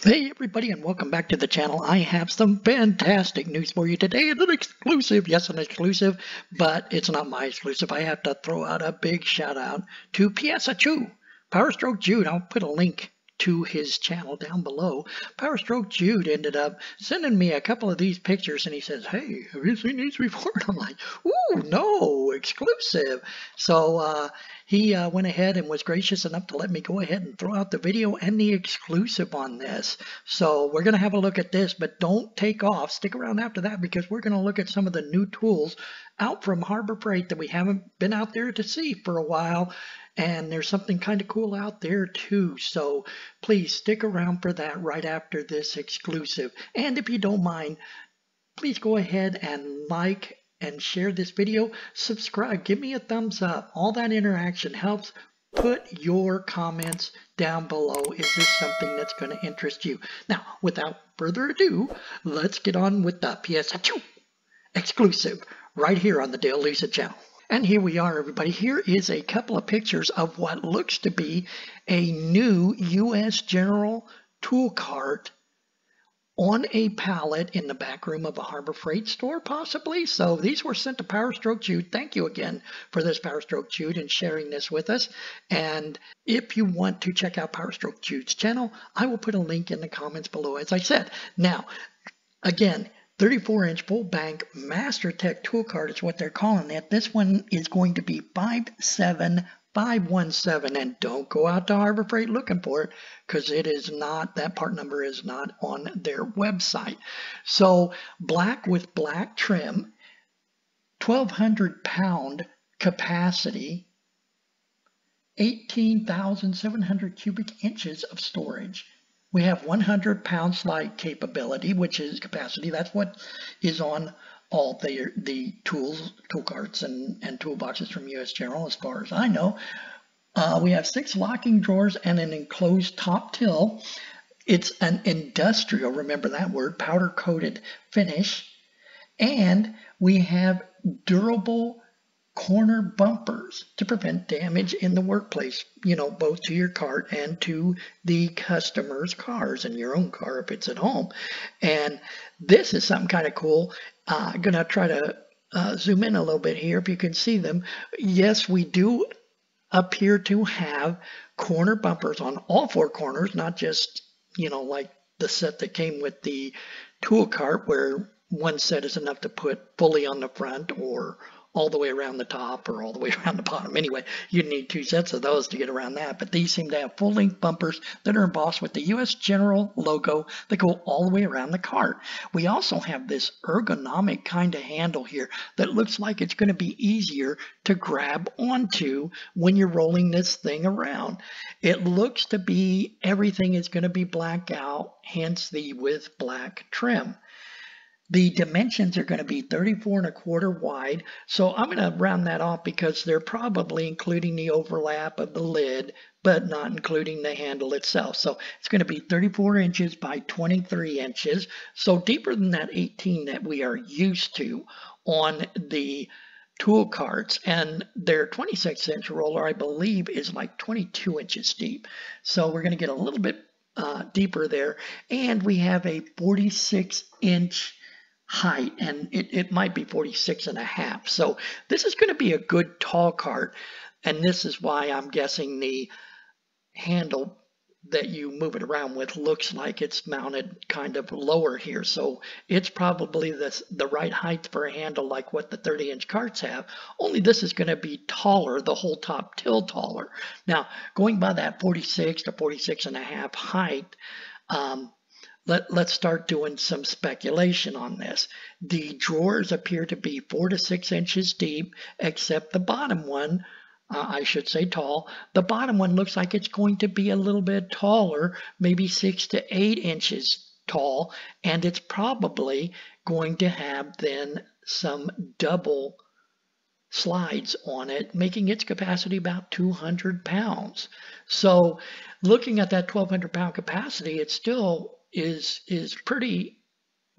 Hey everybody, and welcome back to the channel. I have some fantastic news for you today. It's an exclusive, yes, an exclusive, but it's not my exclusive. I have to throw out a big shout out to Jude, PowerStroke Jude. I'll put a link to his channel down below. PowerStroke Jude ended up sending me a couple of these pictures, and he says, "Hey, have you seen these before?" And I'm like, "Ooh, no, exclusive." So he went ahead and was gracious enough to let me go ahead and throw out the video and the exclusive on this. So we're going to have a look at this, but don't take off. Stick around after that because we're going to look at some of the new tools out from Harbor Freight that we haven't been out there to see for a while. And there's something kind of cool out there too. So please stick around for that right after this exclusive. And if you don't mind, please go ahead and like and share this video. Subscribe, give me a thumbs up. All that interaction helps. Put your comments down below. Is this something that's going to interest you? Now, without further ado, let's get on with the PS2 exclusive right here on the Dale Lucid channel. And here we are, everybody. Here is a couple of pictures of what looks to be a new U.S. General tool cart on a pallet in the back room of a Harbor Freight store, possibly. So these were sent to PowerStroke Jude. Thank you again for this, PowerStroke Jude, and sharing this with us. And if you want to check out PowerStroke Jude's channel, I will put a link in the comments below, as I said. Now, again, 34-inch full bank Master Tech tool cart is what they're calling it. This one is going to be 57517, and don't go out to Harbor Freight looking for it because it is not, that part number is not on their website. So black with black trim, 1,200 pound capacity, 18,700 cubic inches of storage. We have 100 pound slide capability, which is capacity. That's what is on all the tool carts and toolboxes from U.S. General, as far as I know. We have 6 locking drawers and an enclosed top till. It's an industrial, remember that word, powder coated finish. And we have durable corner bumpers to prevent damage in the workplace, you know, both to your cart and to the customer's cars and your own car if it's at home. And this is something kind of cool. I'm going to try to zoom in a little bit here if you can see them. Yes, we do appear to have corner bumpers on all 4 corners, not just, you know, like the set that came with the tool cart where one set is enough to put fully on the front or all the way around the top or all the way around the bottom. Anyway, you need 2 sets of those to get around that. But these seem to have full-length bumpers that are embossed with the U.S. General logo that go all the way around the cart. We also have this ergonomic kind of handle here that looks like it's going to be easier to grab onto when you're rolling this thing around. It looks to be everything is going to be black out, hence the with black trim. The dimensions are going to be 34 1/4 wide, so I'm going to round that off because they're probably including the overlap of the lid, but not including the handle itself. So it's going to be 34 inches by 23 inches, so deeper than that 18 that we are used to on the tool carts. And their 26-inch roller, I believe, is like 22 inches deep. So we're going to get a little bit deeper there. And we have a 46-inch height, and it might be 46.5. So this is going to be a good tall cart, and this is why I'm guessing the handle that you move it around with looks like it's mounted kind of lower here. So it's probably the right height for a handle like what the 30-inch carts have, only this is going to be taller, the whole top till taller. Now, going by that 46 to 46.5 height, let's start doing some speculation on this. The drawers appear to be 4 to 6 inches deep, except the bottom one, I should say tall. The bottom one looks like it's going to be a little bit taller, maybe 6 to 8 inches tall, and it's probably going to have then some double slides on it, making its capacity about 200 pounds. So looking at that 1,200 pound capacity, it still is pretty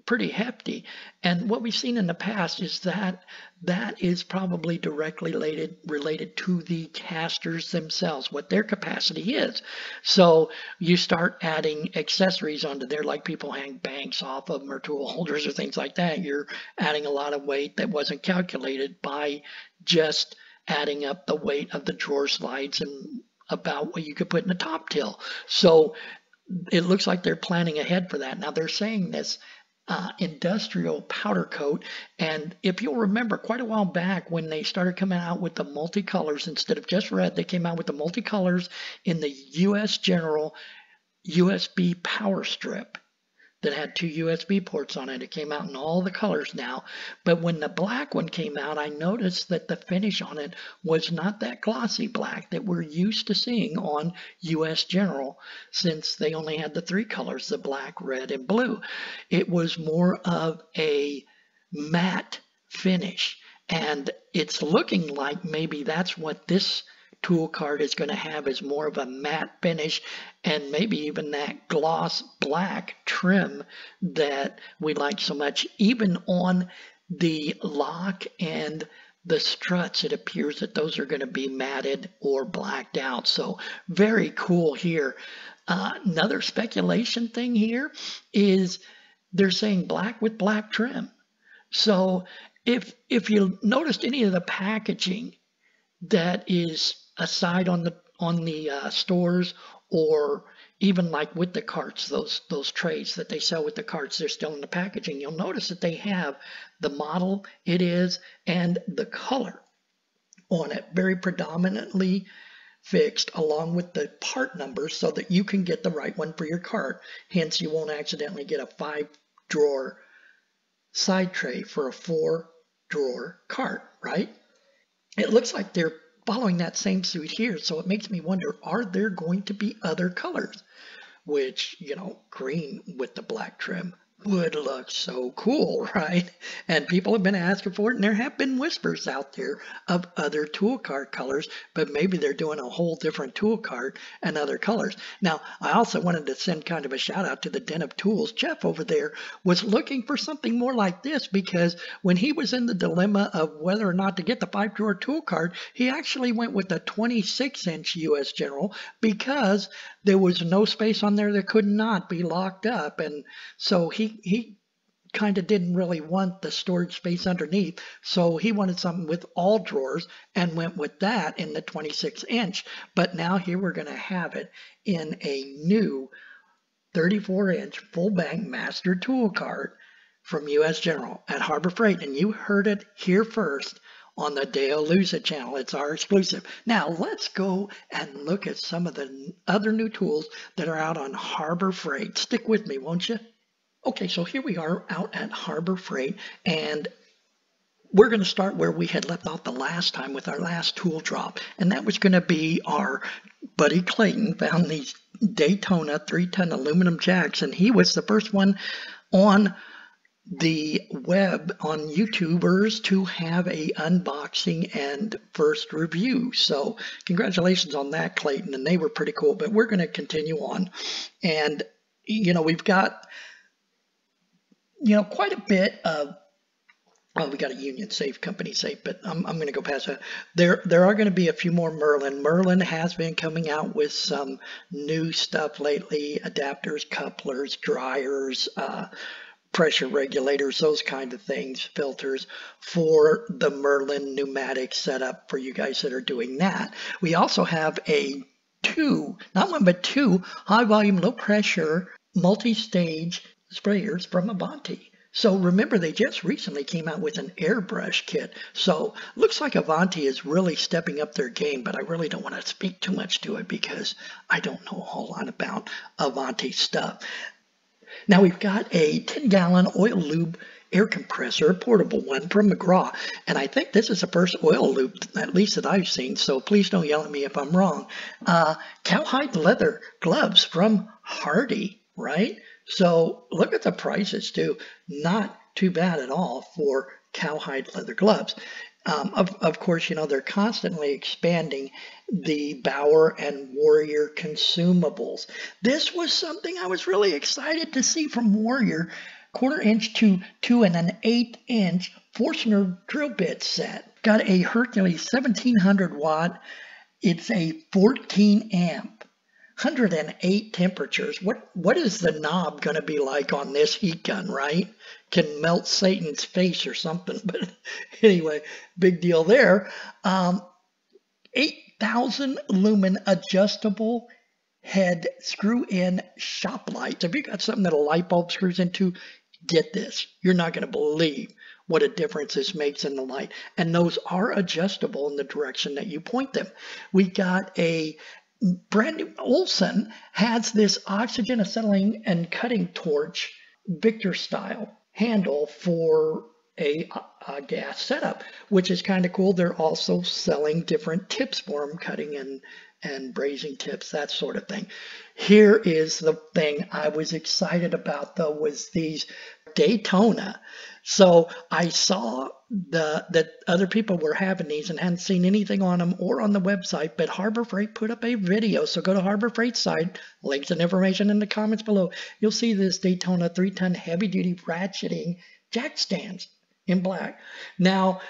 pretty hefty. And what we've seen in the past is that that is probably directly related to the casters themselves, what their capacity is. So you start adding accessories onto there, like people hang banks off of them or tool holders or things like that. You're adding a lot of weight that wasn't calculated by just adding up the weight of the drawer slides and about what you could put in the top till. So it looks like they're planning ahead for that. Now they're saying this industrial powder coat, and if you'll remember quite a while back when they started coming out with the multicolors instead of just red, they came out with the multicolors in the US General USB power strip that had 2 USB ports on it. It came out in all the colors now. But when the black one came out, I noticed that the finish on it was not that glossy black that we're used to seeing on US General, since they only had the 3 colors, the black, red, and blue. It was more of a matte finish. And it's looking like maybe that's what this tool card is going to have, is more of a matte finish, and maybe even that gloss black trim that we like so much. Even on the lock and the struts, it appears that those are going to be matted or blacked out. So very cool here. Another speculation thing here is they're saying black with black trim. So if you noticed any of the packaging that is aside on the stores, or even like with the carts, those trays that they sell with the carts, they're still in the packaging. You'll notice that they have the model it is and the color on it very predominantly fixed, along with the part numbers, so that you can get the right one for your cart. Hence, you won't accidentally get a 5-drawer side tray for a 4-drawer cart, right? It looks like they're following that same suit here, so it makes me wonder, are there going to be other colors? Which, you know, green with the black trim would look so cool, right? And people have been asking for it, and there have been whispers out there of other tool cart colors, but maybe they're doing a whole different tool cart and other colors. Now, I also wanted to send kind of a shout out to the Den of Tools. Jeff over there was looking for something more like this, because when he was in the dilemma of whether or not to get the 5-drawer tool cart, he actually went with the 26-inch US General, because there was no space on there that could not be locked up. And so he kind of didn't really want the storage space underneath, so he wanted something with all drawers and went with that in the 26-inch. But now here we're going to have it in a new 34-inch full bank master tool cart from US General at Harbor Freight, and you heard it here first on the Dale Lucid channel. It's our exclusive. Now let's go and look at some of the other new tools that are out on Harbor Freight. Stick with me, won't you? Okay, so here we are out at Harbor Freight, and we're going to start where we had left off the last time with our last tool drop, and that was going to be our buddy Clayton found these Daytona 3-ton aluminum jacks, and he was the first one on the web on YouTubers to have a unboxing and first review. So congratulations on that, Clayton, and they were pretty cool. But we're going to continue on, and you know, we've got, you know, quite a bit of, well, we got a Union Safe, Company Safe, but I'm going to go past that. There are going to be a few more Merlin. Merlin has been coming out with some new stuff lately: adapters, couplers, dryers, pressure regulators, those kind of things, filters for the Merlin pneumatic setup for you guys that are doing that. We also have a not one but two high volume, low pressure, multi-stage sprayers from Avanti. So remember, they just recently came out with an airbrush kit. So looks like Avanti is really stepping up their game, but I really don't want to speak too much to it because I don't know a whole lot about Avanti stuff. Now we've got a 10-gallon oil lube air compressor, a portable one from McGraw, and I think this is the first oil lube, at least that I've seen, so please don't yell at me if I'm wrong. Cowhide leather gloves from Hardy, right? So look at the prices too. Not too bad at all for cowhide leather gloves. Of course, you know, they're constantly expanding the Bauer and Warrior consumables. This was something I was really excited to see from Warrior. 1/4 inch to 2 1/8 inch Forstner drill bit set. Got a Hercules 1700 watt. It's a 14 amp, 108 temperatures. What is the knob going to be like on this heat gun, right? Can melt Satan's face or something. But anyway, big deal there. 8,000 lumen adjustable head screw-in shop lights. If you got something that a light bulb screws into, get this. You're not going to believe what a difference this makes in the light. And those are adjustable in the direction that you point them. We got a brand new Olson has this oxygen acetylene and cutting torch Victor style handle for a gas setup, which is kind of cool. They're also selling different tips for them, cutting and brazing tips, that sort of thing. Here is the thing I was excited about, though, was these Daytona. So I saw that other people were having these and hadn't seen anything on them or on the website, but Harbor Freight put up a video. So go to Harbor Freight's site, links and information in the comments below. You'll see this Daytona 3-ton heavy-duty ratcheting jack stands in black. Now,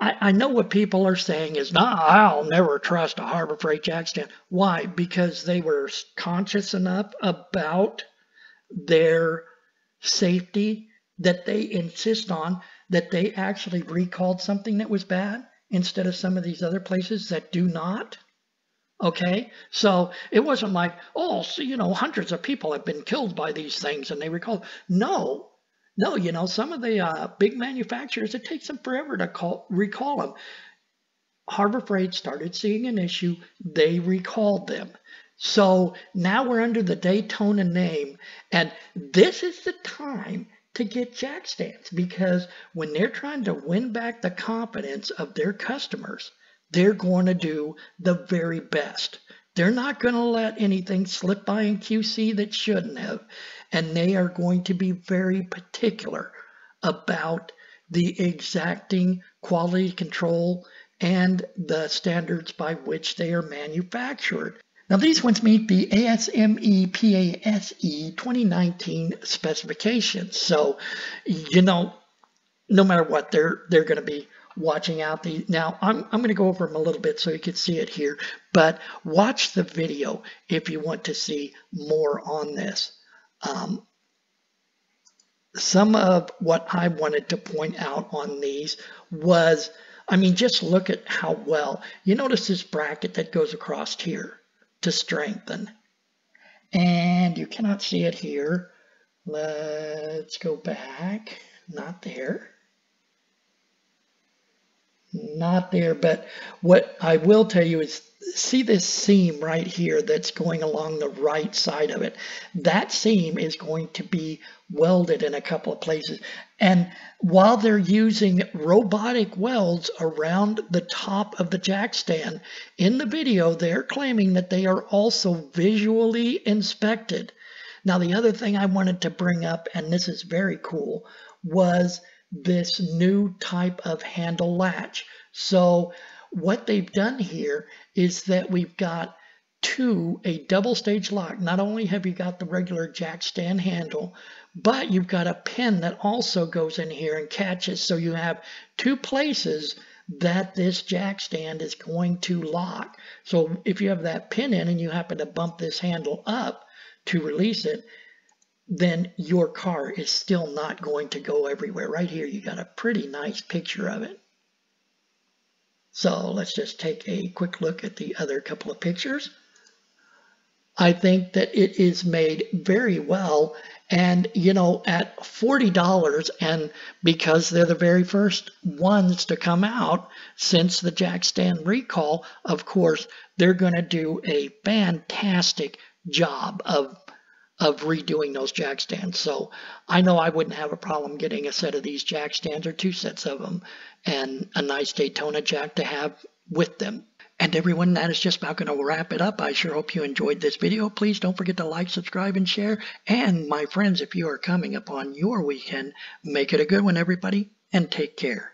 I know what people are saying is, nah, I'll never trust a Harbor Freight jack stand. Why? Because they were conscious enough about their safety that they insist on, that they actually recalled something that was bad instead of some of these other places that do not. Okay, so it wasn't like, oh, so, you know, hundreds of people have been killed by these things and they recalled. No, you know, some of the big manufacturers, it takes them forever to recall them. Harbor Freight started seeing an issue. They recalled them. So now we're under the Daytona name, and this is the time to get jack stands, because when they're trying to win back the confidence of their customers, they're going to do the very best. They're not going to let anything slip by in QC that shouldn't have, and they are going to be very particular about the exacting quality control and the standards by which they are manufactured. Now these ones meet the ASME PASE 2019 specifications. So, you know, no matter what, they're going to be watching out. Now I'm going to go over them a little bit so you can see it here, but watch the video if you want to see more on this. Some of what I wanted to point out on these was, I mean, just look at how well, you notice this bracket that goes across here to strengthen, and you cannot see it here. Let's go back. Not there. Not there, but what I will tell you is, see this seam right here that's going along the right side of it. That seam is going to be welded in a couple of places. And while they're using robotic welds around the top of the jack stand, in the video they're claiming that they are also visually inspected. Now the other thing I wanted to bring up, and this is very cool, was this new type of handle latch. So what they've done here is that we've got a double stage lock. Not only have you got the regular jack stand handle, but you've got a pin that also goes in here and catches. So you have two places that this jack stand is going to lock. So if you have that pin in and you happen to bump this handle up to release it, then your car is still not going to go everywhere. Right here, you got a pretty nice picture of it. So let's just take a quick look at the other couple of pictures. I think that it is made very well, and you know, at $40, and because they're the very first ones to come out since the jack stand recall, of course, they're going to do a fantastic job of redoing those jack stands. So I know I wouldn't have a problem getting a set of these jack stands or two sets of them and a nice Daytona jack to have with them. And everyone, that is just about going to wrap it up. I sure hope you enjoyed this video. Please don't forget to like, subscribe, and share. And my friends, if you are coming upon your weekend, make it a good one, everybody, and take care.